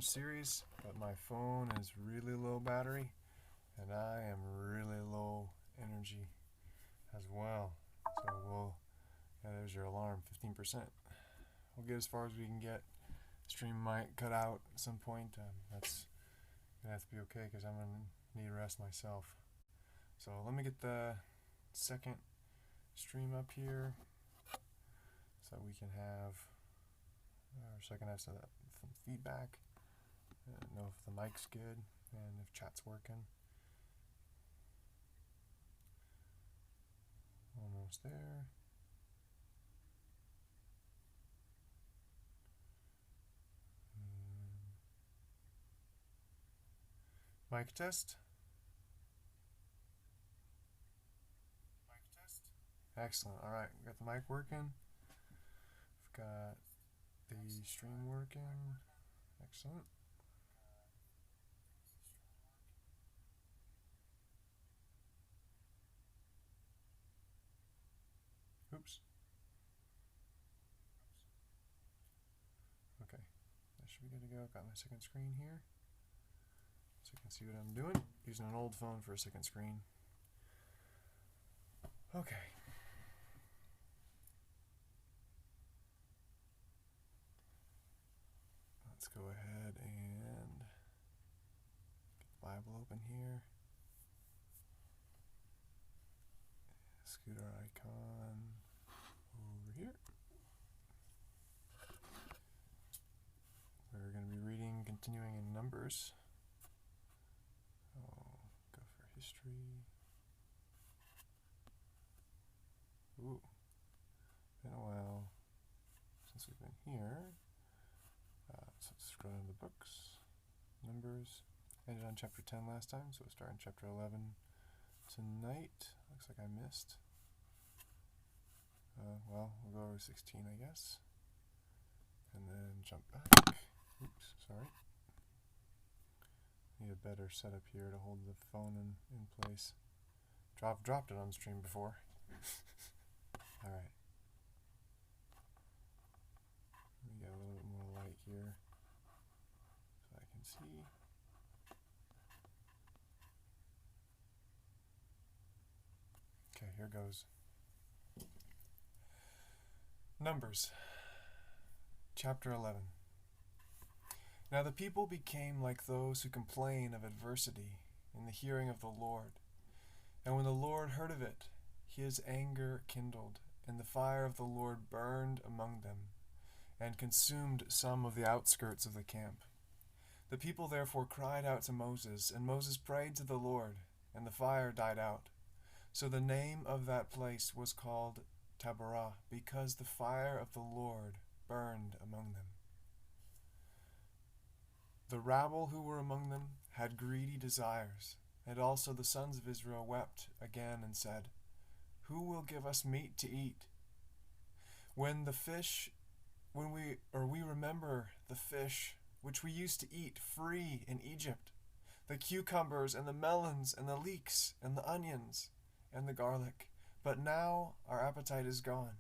challenge series, but my phone is really low battery and I am really low energy as well. So there's your alarm, 15%. We'll get as far as we can get. Stream might cut out at some point. That's gonna have to be okay because I'm gonna need rest myself. So let me get the second stream up here so we can have some feedback, know if the mic's good and if chat's working. Almost there. Mic test. Excellent. All right, we got the mic working. We've got the stream working. Excellent. Oops. Okay, that should be good to go. Got my second screen here, so you can see what I'm doing. Using an old phone for a second screen. Okay. Let's go ahead and get the Bible open here. Scoot our icon over here. We're going to be reading, continuing in Numbers. Oh, go for history. Ooh, been a while since we've been here. So let's scroll into the books. Numbers. Ended on chapter 10 last time, so we'll start in chapter 11 tonight. Looks like I missed. Well, we'll go over 16, I guess. And then jump back. Oops, sorry. Need a better setup here to hold the phone in place. Dropped it on stream before. Alright. Let me get a little bit more light here so I can see. Okay, here goes. Numbers, chapter 11. Now the people became like those who complain of adversity in the hearing of the Lord. And when the Lord heard of it, his anger kindled, and the fire of the Lord burned among them, and consumed some of the outskirts of the camp. The people therefore cried out to Moses, and Moses prayed to the Lord, and the fire died out. So the name of that place was called Taberah, because the fire of the Lord burned among them. The rabble who were among them had greedy desires, and also the sons of Israel wept again and said, Who will give us meat to eat? We remember the fish which we used to eat free in Egypt, the cucumbers and the melons and the leeks and the onions and the garlic. But now our appetite is gone.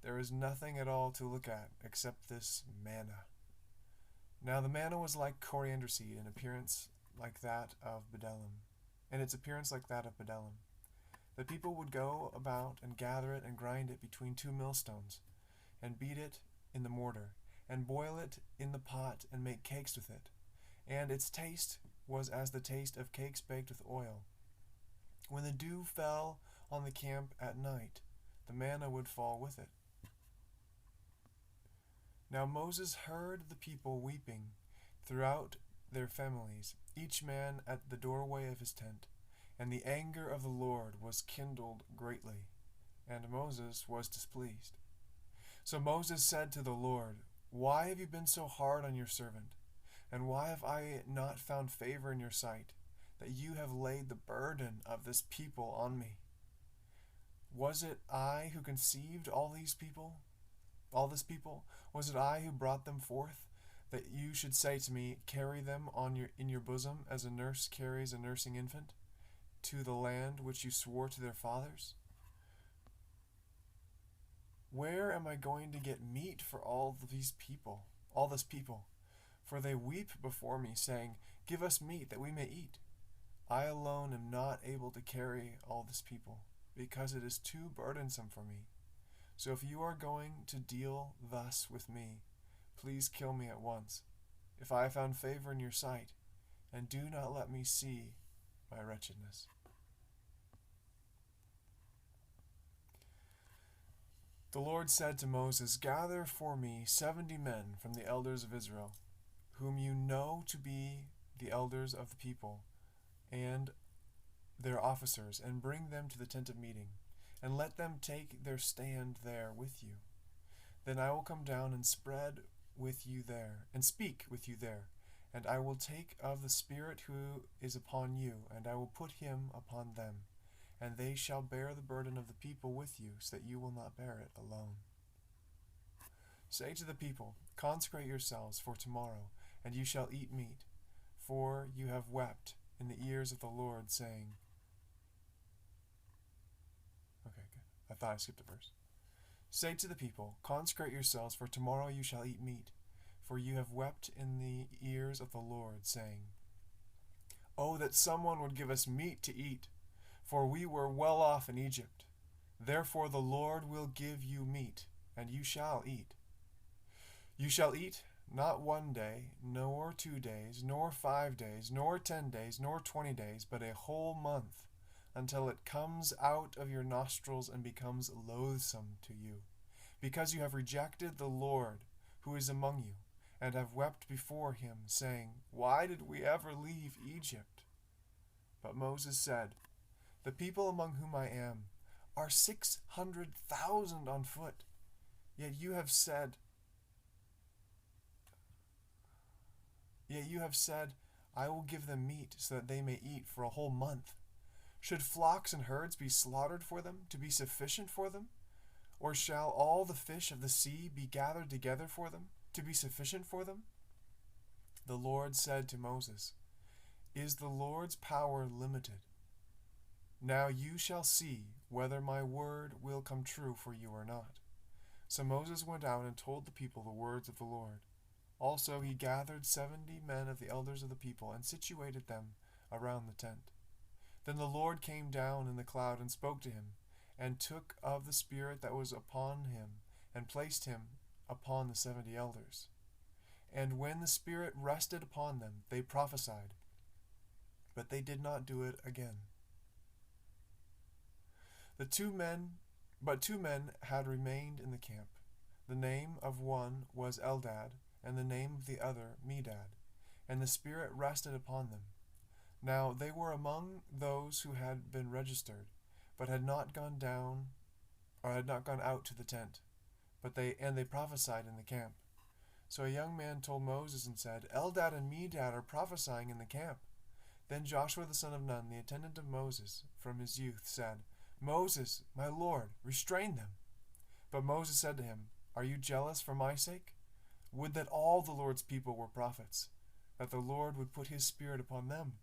There is nothing at all to look at except this manna. Now the manna was like coriander seed in appearance like that of bdellium, and its appearance like that of bdellium. The people would go about and gather it and grind it between two millstones, and beat it in the mortar, and boil it in the pot and make cakes with it. And its taste was as the taste of cakes baked with oil. When the dew fell on the camp at night, the manna would fall with it. Now Moses heard the people weeping throughout their families, each man at the doorway of his tent, and the anger of the Lord was kindled greatly, and Moses was displeased. So Moses said to the Lord, Why have you been so hard on your servant? And why have I not found favor in your sight, that you have laid the burden of this people on me? Was it I who conceived all this people? Was it I who brought them forth, that you should say to me, Carry them in your bosom, as a nurse carries a nursing infant, to the land which you swore to their fathers? Where am I going to get meat for all this people? For they weep before me, saying, Give us meat that we may eat. I alone am not able to carry all this people, because it is too burdensome for me. So if you are going to deal thus with me, please kill me at once, if I have found favor in your sight, and do not let me see my wretchedness. The Lord said to Moses, Gather for me 70 men from the elders of Israel, whom you know to be the elders of the people, and their officers, and bring them to the tent of meeting, and let them take their stand there with you. Then I will come down and spread with you there, and speak with you there, and I will take of the Spirit who is upon you, and I will put him upon them, and they shall bear the burden of the people with you, so that you will not bear it alone. Say to the people, Consecrate yourselves for tomorrow, and you shall eat meat, for you have wept in the ears of the Lord, saying, Okay, good. I thought I skipped a verse. Say to the people, Consecrate yourselves, for tomorrow you shall eat meat, for you have wept in the ears of the Lord, saying, Oh, that someone would give us meat to eat, for we were well off in Egypt. Therefore the Lord will give you meat, and you shall eat. You shall eat not 1 day, nor 2 days, nor 5 days, nor 10 days, nor 20 days, but a whole month, until it comes out of your nostrils and becomes loathsome to you, because you have rejected the Lord who is among you, and have wept before him, saying, Why did we ever leave Egypt? But Moses said, The people among whom I am are 600,000 on foot, yet you have said, I will give them meat so that they may eat for a whole month. Should flocks and herds be slaughtered for them, to be sufficient for them? Or shall all the fish of the sea be gathered together for them, to be sufficient for them? The Lord said to Moses, Is the Lord's power limited? Now you shall see whether my word will come true for you or not. So Moses went out and told the people the words of the Lord. Also he gathered 70 men of the elders of the people, and situated them around the tent. Then the Lord came down in the cloud and spoke to him, and took of the Spirit that was upon him, and placed him upon the 70 elders. And when the Spirit rested upon them, they prophesied, but they did not do it again. But 2 men had remained in the camp. The name of one was Eldad, and the name of the other Medad, and the Spirit rested upon them. Now they were among those who had been registered, but had not gone out to the tent, but they prophesied in the camp. So a young man told Moses and said, Eldad and Medad are prophesying in the camp. Then Joshua the son of Nun, the attendant of Moses from his youth, said, Moses, my Lord, restrain them. But Moses said to him, Are you jealous for my sake? Would that all the Lord's people were prophets, that the Lord would put his Spirit upon them.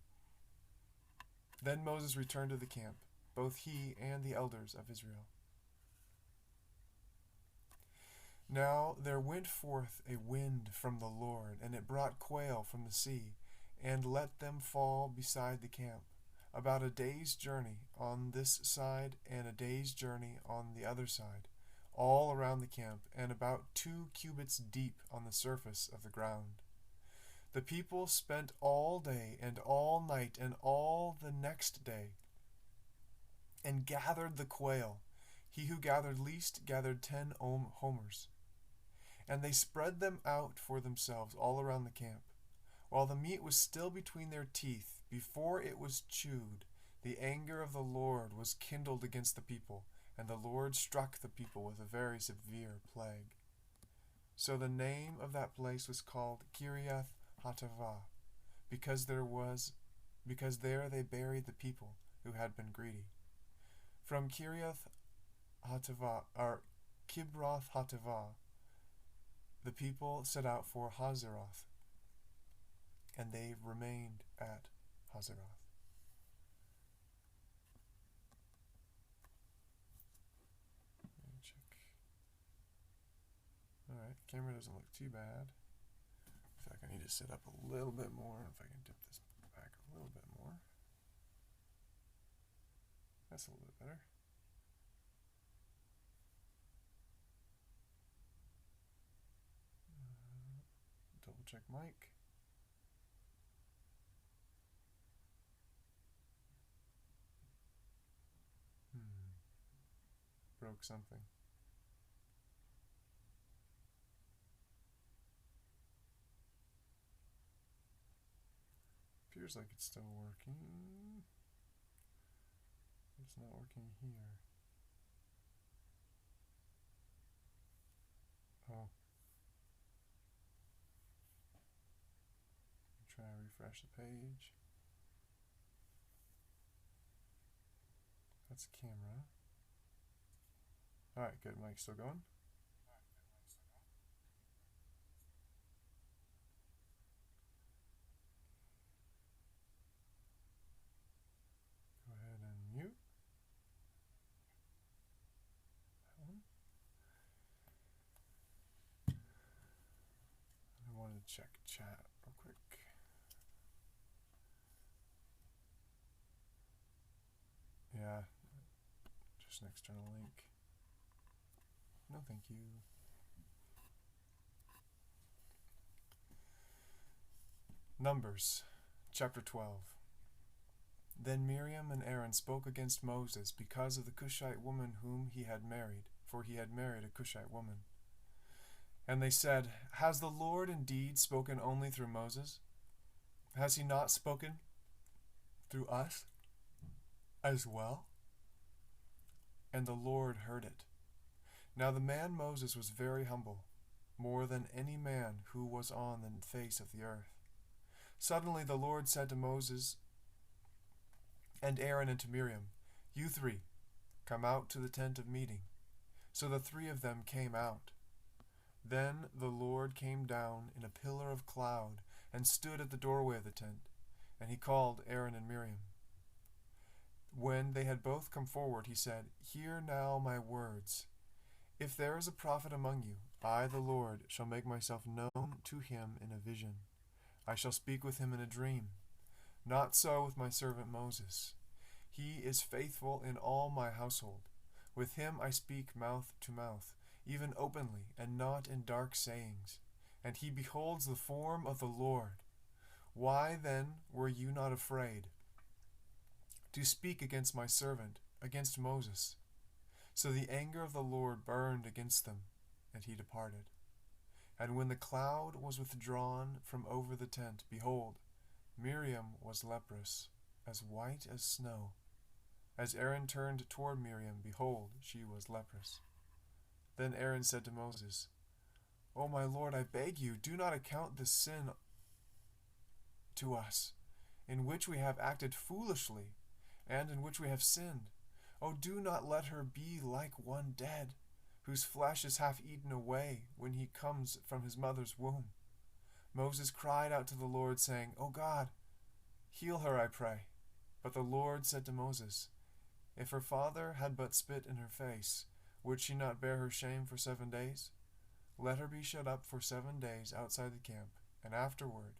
Then Moses returned to the camp, both he and the elders of Israel. Now there went forth a wind from the Lord, and it brought quail from the sea, and let them fall beside the camp, about a day's journey on this side and a day's journey on the other side, all around the camp, and about 2 cubits deep on the surface of the ground. The people spent all day and all night and all the next day, and gathered the quail. He who gathered least gathered 10 homers. And they spread them out for themselves all around the camp. While the meat was still between their teeth, before it was chewed, the anger of the Lord was kindled against the people, and the Lord struck the people with a very severe plague. So the name of that place was called Kiriath Hatavah, because there they buried the people who had been greedy. From Kiriath Hatavah, or Kibroth Hatavah, the people set out for Hazeroth, and they remained at Hazeroth. Let me check. Alright, camera doesn't look too bad. In fact, I need to sit up a little bit more. If I can dip this back a little bit more. That's a little bit better. Double check mic. Broke something. Appears like it's still working. It's not working here. Oh. Try to refresh the page. That's the camera. Alright, good. Mic's still going. Go ahead and mute. That one. I wanted to check chat real quick. Yeah, just an external link. No, thank you. Numbers, chapter 12. Then Miriam and Aaron spoke against Moses because of the Cushite woman whom he had married, for he had married a Cushite woman. And they said, Has the Lord indeed spoken only through Moses? Has he not spoken through us as well? And the Lord heard it. Now the man Moses was very humble, more than any man who was on the face of the earth. Suddenly the Lord said to Moses and Aaron and to Miriam, You three, come out to the tent of meeting. So the three of them came out. Then the Lord came down in a pillar of cloud and stood at the doorway of the tent, and he called Aaron and Miriam. When they had both come forward, he said, Hear now my words. If there is a prophet among you, I, the Lord, shall make myself known to him in a vision. I shall speak with him in a dream. Not so with my servant Moses. He is faithful in all my household. With him I speak mouth to mouth, even openly, and not in dark sayings. And he beholds the form of the Lord. Why then were you not afraid to speak against my servant, against Moses? So the anger of the Lord burned against them, and he departed. And when the cloud was withdrawn from over the tent, behold, Miriam was leprous, as white as snow. As Aaron turned toward Miriam, behold, she was leprous. Then Aaron said to Moses, O my Lord, I beg you, do not account this sin to us, in which we have acted foolishly, and in which we have sinned. O do not let her be like one dead, whose flesh is half eaten away when he comes from his mother's womb. Moses cried out to the Lord, saying, O God, heal her, I pray. But the Lord said to Moses, If her father had but spit in her face, would she not bear her shame for 7 days? Let her be shut up for 7 days outside the camp, and afterward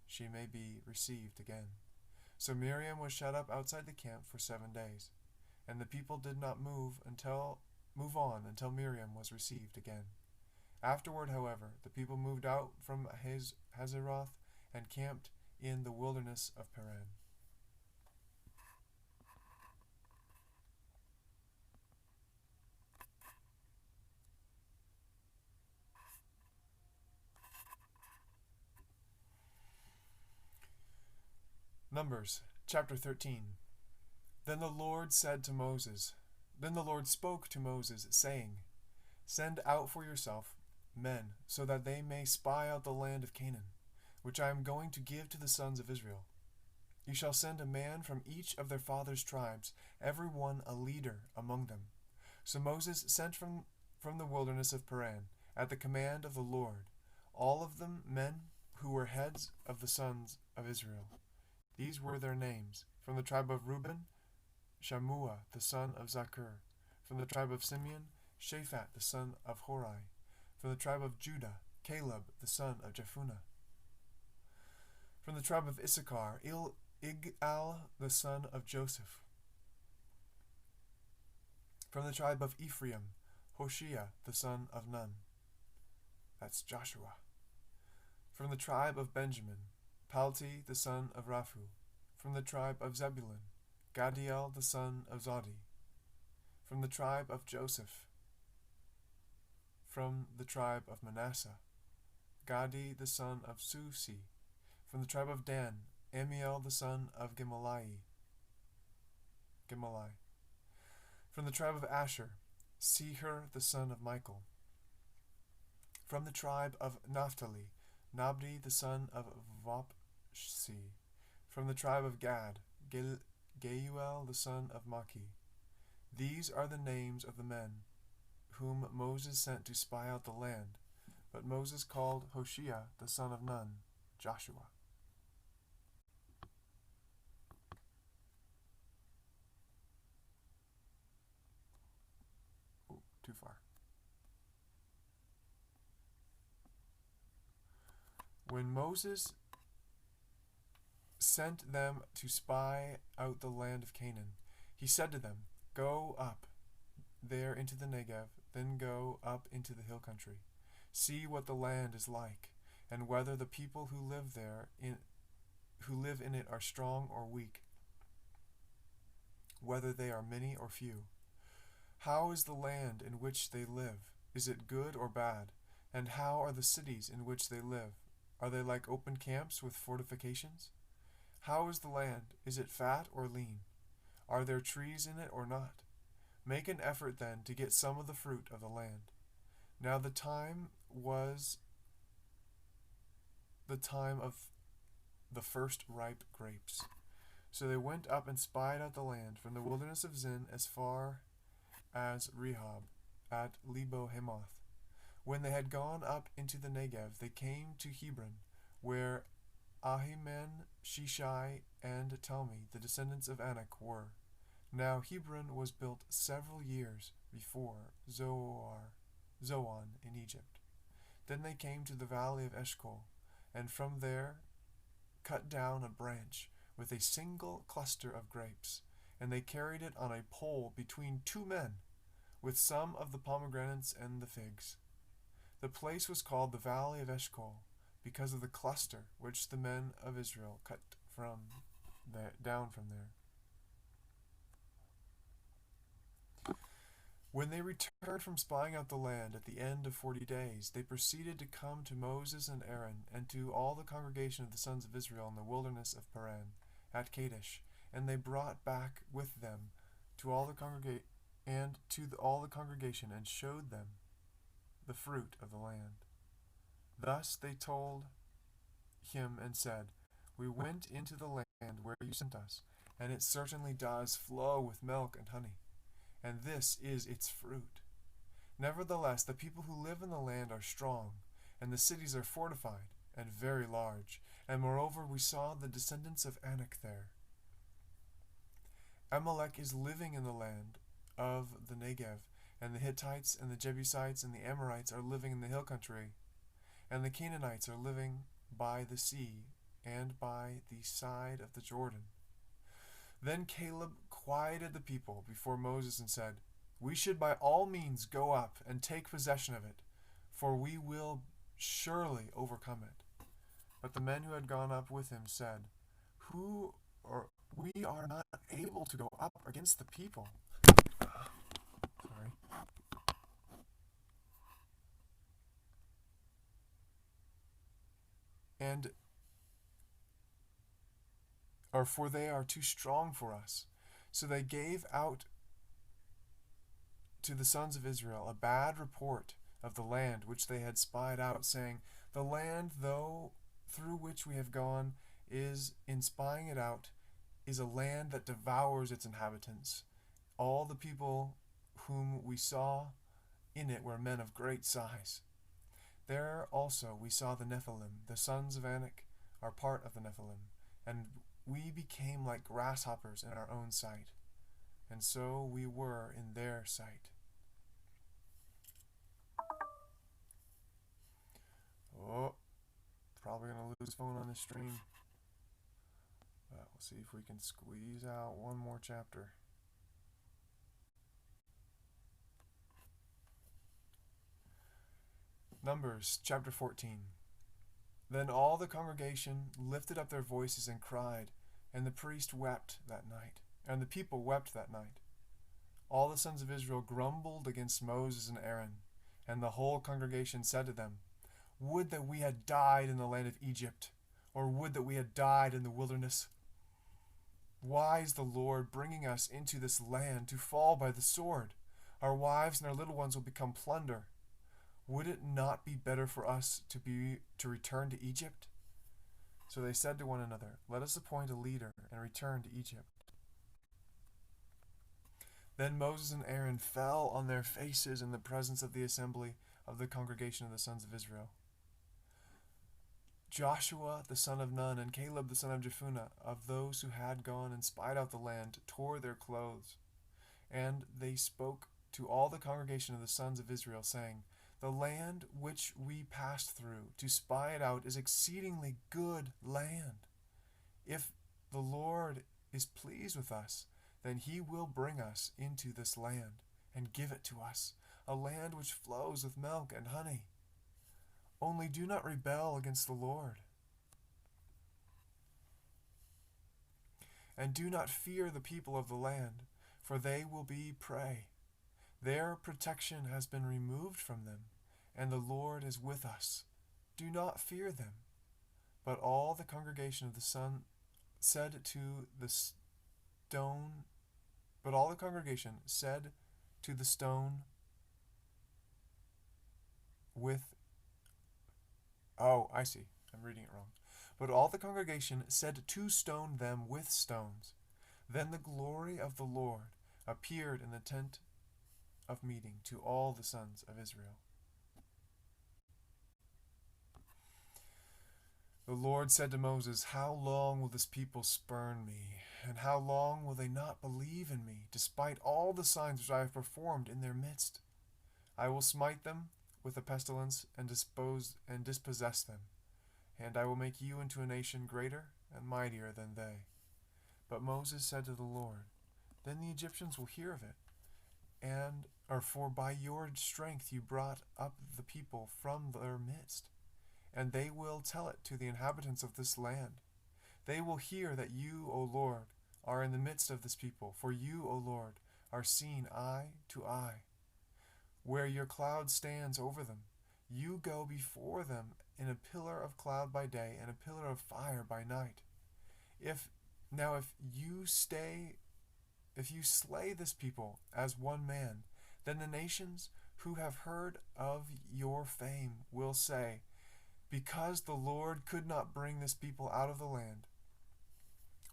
she may be received again. So Miriam was shut up outside the camp for 7 days, and the people did not move on until Miriam was received again. Afterward, however, the people moved out from Hazeroth and camped in the wilderness of Paran. Numbers, chapter 13. Then the Lord spoke to Moses, saying, Send out for yourself men, so that they may spy out the land of Canaan, which I am going to give to the sons of Israel. You shall send a man from each of their fathers' tribes, every one a leader among them. So Moses sent from the wilderness of Paran, at the command of the Lord, all of them men who were heads of the sons of Israel. These were their names: from the tribe of Reuben, Shammua the son of Zakur; from the tribe of Simeon, Shaphat the son of Hori; from the tribe of Judah, Caleb the son of Jephunneh; From the tribe of Issachar, Igal the son of Joseph. From the tribe of Ephraim, Hoshea the son of Nun. That's Joshua. From the tribe of Benjamin, Palti the son of Raphu. From the tribe of Zebulun, Gadiel the son of Zodi. From the tribe of Joseph. From the tribe of Manasseh, Gadi the son of Susi. From the tribe of Dan, Amiel the son of Gemalai. From the tribe of Asher, Seher the son of Michael. From the tribe of Naphtali, Nabdi the son of Vopshi. From the tribe of Gad, Geuel the son of Maki. These are the names of the men whom Moses sent to spy out the land. But Moses called Hoshea the son of Nun, Joshua. Too far. When Moses sent them to spy out the land of Canaan, he said to them, "Go up there into the Negev, then go up into the hill country. See what the land is like, and whether the people who live in it are strong or weak, whether they are many or few. How is the land in which they live? Is it good or bad? And how are the cities in which they live? Are they like open camps with fortifications? How is the land? Is it fat or lean? Are there trees in it or not? Make an effort then to get some of the fruit of the land." Now the time was the time of the first ripe grapes. So they went up and spied out the land from the wilderness of Zin as far as Rehob at Lebo Hamath. When they had gone up into the Negev, they came to Hebron, where Ahiman, Shishai, and Talmi, the descendants of Anak, were. Now Hebron was built several years before Zoan in Egypt. Then they came to the valley of Eshcol, and from there cut down a branch with a single cluster of grapes, and they carried it on a pole between 2 men, with some of the pomegranates and the figs. The place was called the valley of Eshcol, because of the cluster which the men of Israel cut down from there. When they returned from spying out the land at the end of 40 days, they proceeded to come to Moses and Aaron, and to all the congregation of the sons of Israel in the wilderness of Paran, at Kadesh, and they brought back with them to all the congregation and showed them the fruit of the land. Thus they told him and said, "We went into the land where you sent us, and it certainly does flow with milk and honey, and this is its fruit. Nevertheless, the people who live in the land are strong, and the cities are fortified and very large, and moreover we saw the descendants of Anak there. Amalek is living in the land of the Negev, and the Hittites and the Jebusites and the Amorites are living in the hill country, and the Canaanites are living by the sea and by the side of the Jordan." Then Caleb quieted the people before Moses and said, "We should by all means go up and take possession of it, for we will surely overcome it." But the men who had gone up with him said, "We are not able to go up against the people." Sorry. For they are too strong for us. So they gave out to the sons of Israel a bad report of the land which they had spied out, saying, "The land, through which we have gone, is, in spying it out, is a land that devours its inhabitants. All the people whom we saw in it were men of great size. There also we saw the Nephilim. The sons of Anak are part of the Nephilim, and we became like grasshoppers in our own sight, and so we were in their sight." Oh, probably going to lose phone on the stream. see if we can squeeze out one more chapter. Numbers chapter 14. Then all the congregation lifted up their voices and cried, and the priest wept that night, and the people wept that night. All the sons of Israel grumbled against Moses and Aaron, and the whole congregation said to them, Would that we had died in the land of Egypt, or would that we had died in the wilderness. Why is the Lord bringing us into this land to fall by the sword? Our wives and our little ones will become plunder. Would it not be better for us to return to Egypt? So they said to one another, Let us appoint a leader and return to Egypt. Then Moses and Aaron fell on their faces in the presence of the assembly of the congregation of the sons of Israel. Joshua the son of Nun and Caleb the son of Jephunneh, of those who had gone and spied out the land, tore their clothes. And they spoke to all the congregation of the sons of Israel, saying, The land which we passed through to spy it out is exceedingly good land. If the Lord is pleased with us, then he will bring us into this land and give it to us, a land which flows with milk and honey. Only do not rebel against the Lord. And do not fear the people of the land, for they will be prey. Their protection has been removed from them, and the Lord is with us. Do not fear them. But all the congregation of the son said to the stone, but all the congregation said to the stone with, I see, I'm reading it wrong. But all the congregation said to stone them with stones. Then the glory of the Lord appeared in the tent of meeting to all the sons of Israel. The Lord said to Moses, How long will this people spurn me? And how long will they not believe in me, despite all the signs which I have performed in their midst? I will smite them with a pestilence and dispossess them, and I will make you into a nation greater and mightier than they. But Moses said to the Lord, Then the Egyptians will hear of it, for by your strength you brought up the people from their midst, and they will tell it to the inhabitants of this land. They will hear that you, O Lord, are in the midst of this people, for you, O Lord, are seen eye to eye. Where your cloud stands over them, you go before them in a pillar of cloud by day and a pillar of fire by night. If you slay this people as one man, then the nations who have heard of your fame will say, Because the Lord could not bring this people out of the land,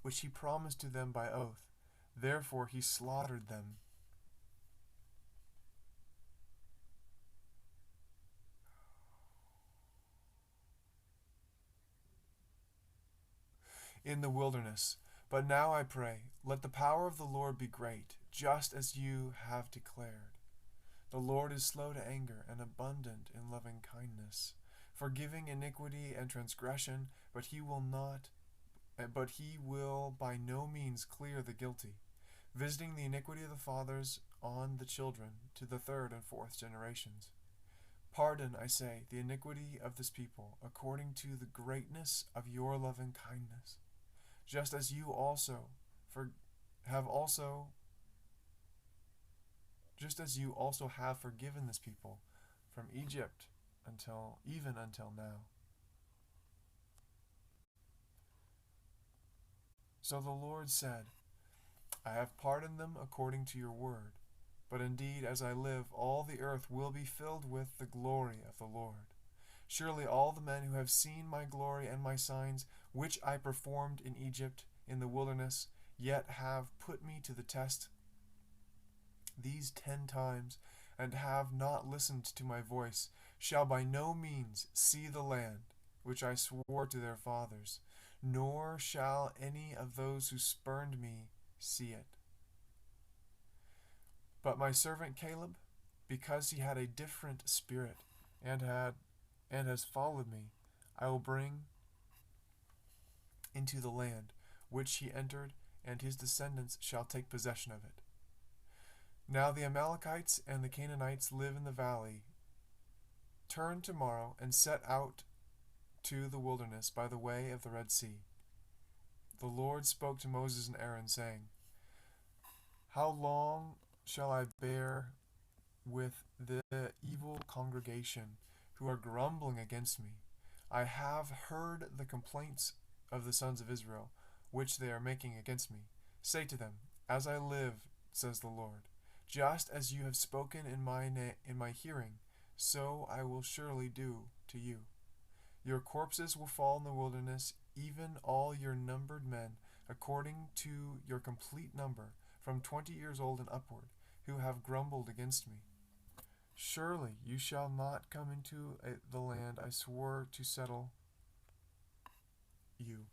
which he promised to them by oath, therefore he slaughtered them. In the wilderness. But now I pray, let the power of the Lord be great, just as you have declared. The Lord is slow to anger and abundant in loving kindness, forgiving iniquity and transgression, but he will by no means clear the guilty, visiting the iniquity of the fathers on the children to the third and fourth generations. Pardon, I say, the iniquity of this people, according to the greatness of your loving kindness, just as you have forgiven this people from Egypt until now. So the Lord said, I have pardoned them according to your word. But indeed, as I live, all the earth will be filled with the glory of the Lord. Surely all the men who have seen my glory and my signs, which I performed in Egypt, in the wilderness, yet have put me to the test these 10 times, and have not listened to my voice, shall by no means see the land which I swore to their fathers, nor shall any of those who spurned me see it. But my servant Caleb, because he had a different spirit, and has followed me, I will bring into the land which he entered, and his descendants shall take possession of it. Now the Amalekites and the Canaanites live in the valley. Turn tomorrow and set out to the wilderness by the way of the Red Sea. The Lord spoke to Moses and Aaron, saying, How long shall I bear with the evil congregation who are grumbling against me? I have heard the complaints of the sons of Israel, which they are making against me. Say to them, As I live, says the Lord, just as you have spoken in my hearing, so I will surely do to you. Your corpses will fall in the wilderness, even all your numbered men, according to your complete number, from 20 years old and upward, who have grumbled against me. Surely you shall not come into the land I swore to settle you,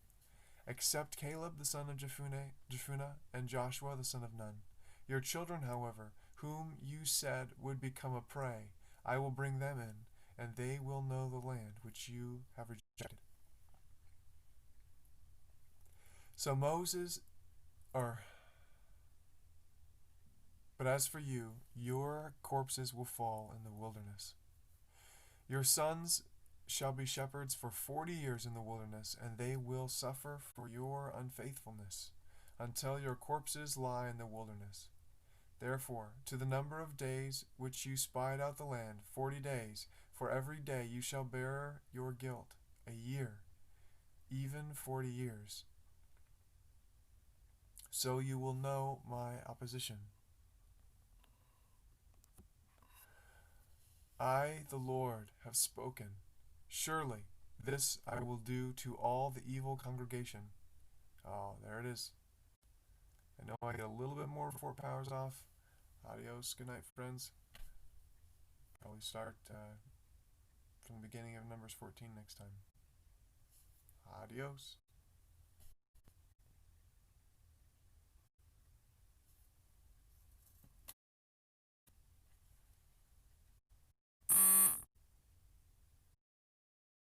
except Caleb the son of Jephunneh and Joshua the son of Nun. Your children, however, whom you said would become a prey, I will bring them in, and they will know the land which you have rejected. So but as for you, your corpses will fall in the wilderness. Your sons shall be shepherds for 40 years in the wilderness, and they will suffer for your unfaithfulness, until your corpses lie in the wilderness. Therefore, to the number of days which you spied out the land, 40 days, for every day you shall bear your guilt, a year, even 40 years. So you will know my opposition. I, the Lord, have spoken. Surely this I will do to all the evil congregation. Oh, there it is. I know I get a little bit more before power's off. Adios. Good night, friends. Probably start from the beginning of Numbers 14 next time. Adios.